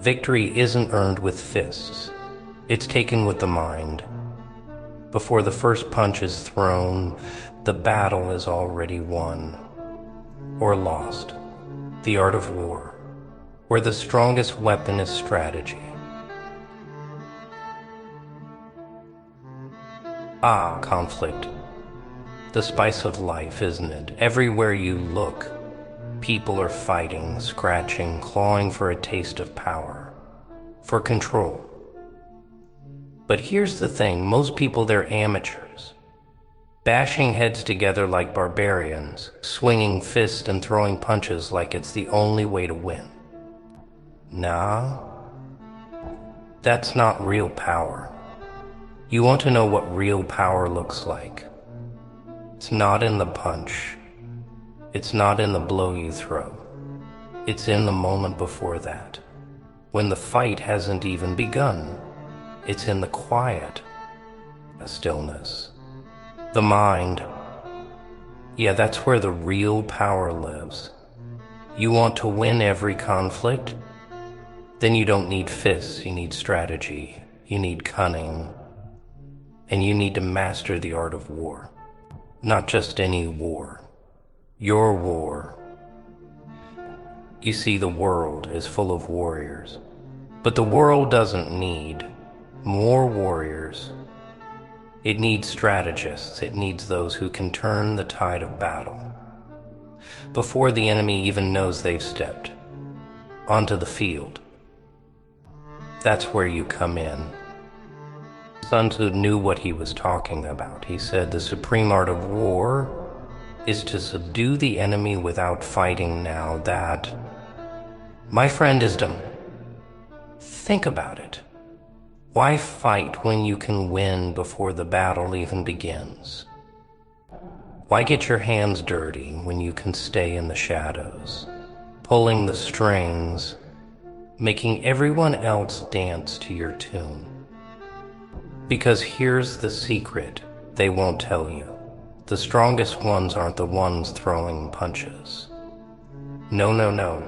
Victory isn't earned with fists. It's taken with the mind. Before the first punch is thrown, the battle is already won or lost. The art of war, where the strongest weapon is strategy. Ah, conflict. The spice of life, isn't it? Everywhere you look, people are fighting, scratching, clawing for a taste of power, for control. But here's the thing, most people, they're amateurs, bashing heads together like barbarians, swinging fists and throwing punches like it's the only way to win. Nah, that's not real power. You want to know what real power looks like? It's not in the punch. It's not in the blow you throw. It's in the moment before that, when the fight hasn't even begun. It's in the quiet, the stillness, the mind. Yeah, that's where the real power lives. You want to win every conflict? Then you don't need fists, you need strategy, you need cunning, and you need to master the art of war. Not just any war, your war. You see, the world is full of warriors, but the world doesn't need more warriors. It needs strategists. It needs those who can turn the tide of battle before the enemy even knows they've stepped onto the field. That's where you come in. Sun Tzu knew what he was talking about. He said the supreme art of war is to subdue the enemy without fighting. Now that, my friend, is done. Think about it. Why fight when you can win before the battle even begins? Why get your hands dirty when you can stay in the shadows, pulling the strings, making everyone else dance to your tune? Because here's the secret they won't tell you. The strongest ones aren't the ones throwing punches. No, no, no.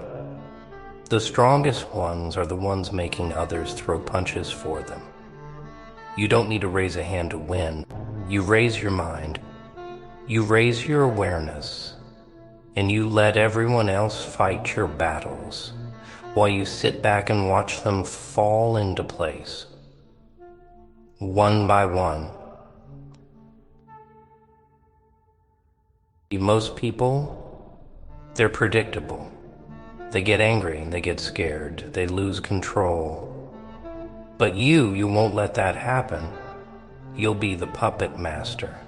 The strongest ones are the ones making others throw punches for them. You don't need to raise a hand to win. You raise your mind. You raise your awareness. And you let everyone else fight your battles while you sit back and watch them fall into place, one by one. Most people, they're predictable. They get angry, they get scared, they lose control. But you won't let that happen. You'll be the puppet master,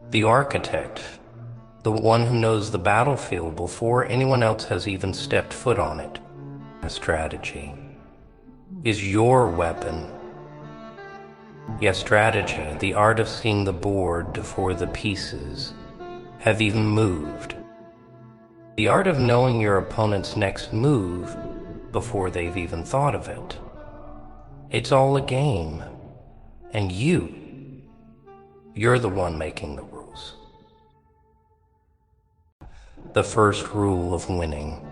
the architect, the one who knows the battlefield before anyone else has even stepped foot on it. A strategy is your weapon. Yes, strategy, the art of seeing the board before the pieces have even moved. The art of knowing your opponent's next move before they've even thought of it. It's all a game, and you're the one making the rules. The first rule of winning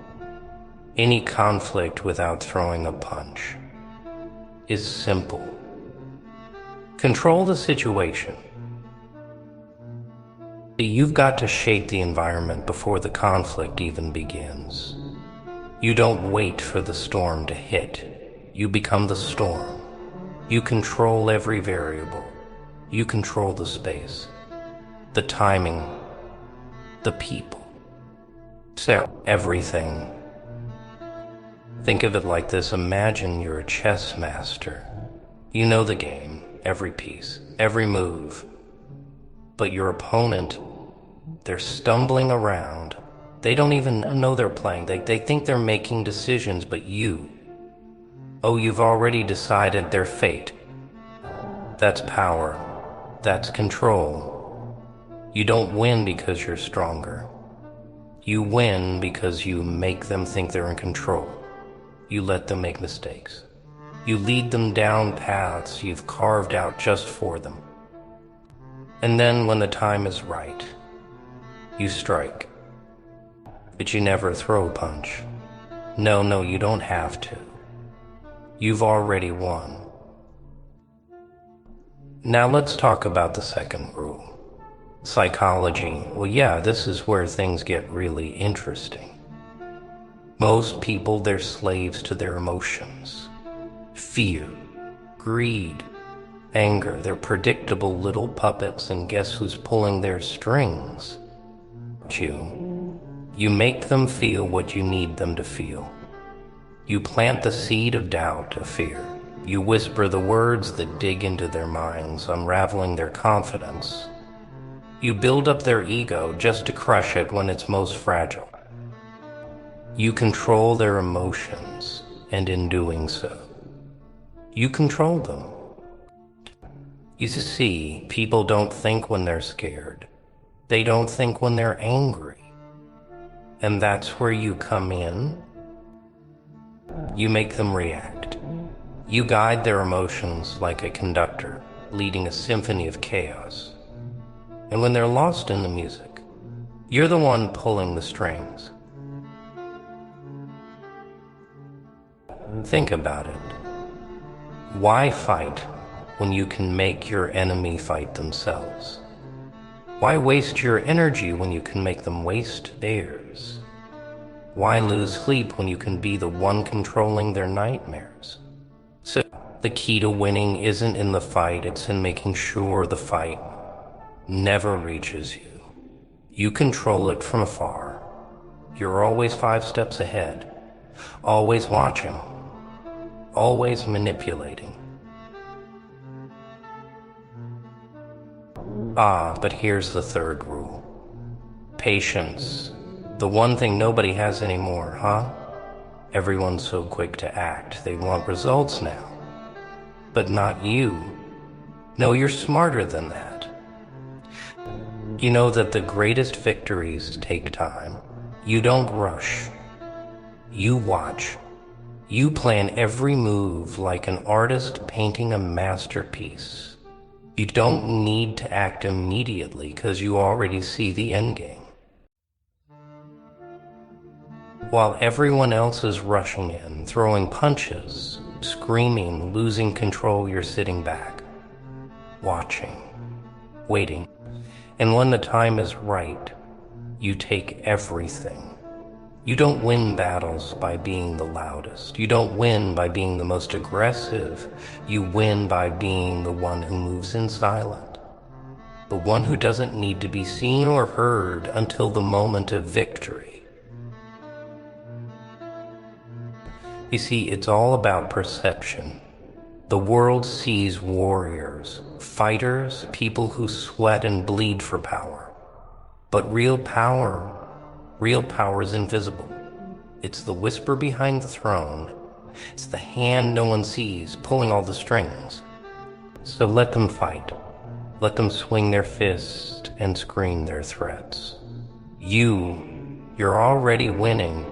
any conflict without throwing a punch is simple. Control the situation. You've got to shape the environment before the conflict even begins. You don't wait for the storm to hit. You become the storm. You control every variable. You control the space, the timing, the people. So, everything. Think of it like this. Imagine you're a chess master. You know the game, every piece, every move. But your opponent, they're stumbling around. They don't even know they're playing. They think they're making decisions, but you've already decided their fate. That's power. That's control. You don't win because you're stronger. You win because you make them think they're in control. You let them make mistakes. You lead them down paths you've carved out just for them. And then when the time is right, you strike. But you never throw a punch. No, you don't have to. You've already won. Now let's talk about the second rule. Psychology. Well, yeah, this is where things get really interesting. Most people, they're slaves to their emotions. Fear, greed, anger, they're predictable little puppets, and guess who's pulling their strings? You make them feel what you need them to feel. You plant the seed of doubt, of fear. You whisper the words that dig into their minds, unraveling their confidence. You build up their ego just to crush it when it's most fragile. You control their emotions, and in doing so, you control them. You see, people don't think when they're scared. They don't think when they're angry. And that's where you come in. You make them react. You guide their emotions like a conductor, leading a symphony of chaos. And when they're lost in the music, you're the one pulling the strings. Think about it. Why fight when you can make your enemy fight themselves? Why waste your energy when you can make them waste theirs? Why lose sleep when you can be the one controlling their nightmares? So the key to winning isn't in the fight, it's in making sure the fight never reaches you. You control it from afar. You're always 5 steps ahead, always watching, always manipulating. But here's the third rule. Patience. The one thing nobody has anymore, huh? Everyone's so quick to act. They want results now. But not you. No, you're smarter than that. You know that the greatest victories take time. You don't rush. You watch. You plan every move like an artist painting a masterpiece. You don't need to act immediately because you already see the end game. While everyone else is rushing in, throwing punches, screaming, losing control, you're sitting back, watching, waiting. And when the time is right, you take everything. You don't win battles by being the loudest. You don't win by being the most aggressive. You win by being the one who moves in silence. The one who doesn't need to be seen or heard until the moment of victory. You see, it's all about perception. The world sees warriors, fighters, people who sweat and bleed for power. But real power is invisible. It's the whisper behind the throne. It's the hand no one sees, pulling all the strings. So let them fight. Let them swing their fist and scream their threats. You're already winning,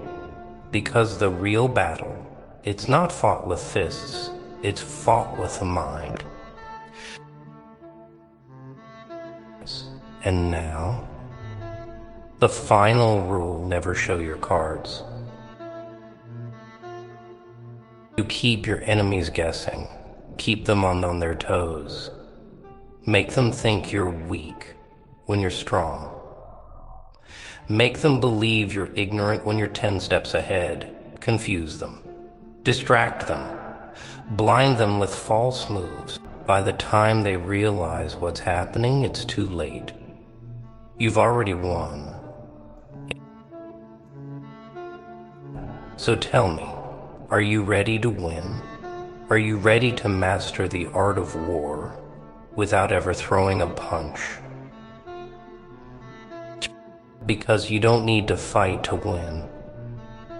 because the real battle, it's not fought with fists, it's fought with the mind. And now, the final rule: never show your cards. You keep your enemies guessing. Keep them on their toes. Make them think you're weak when you're strong. Make them believe you're ignorant when you're 10 steps ahead. Confuse them. Distract them. Blind them with false moves. By the time they realize what's happening, it's too late. You've already won. So tell me, are you ready to win? Are you ready to master the art of war without ever throwing a punch? Because you don't need to fight to win.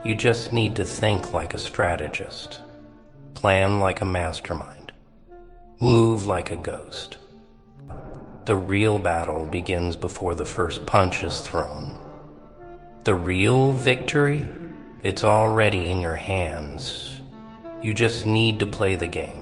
You just need to think like a strategist, plan like a mastermind, move like a ghost. The real battle begins before the first punch is thrown. The real victory, it's already in your hands. You just need to play the game.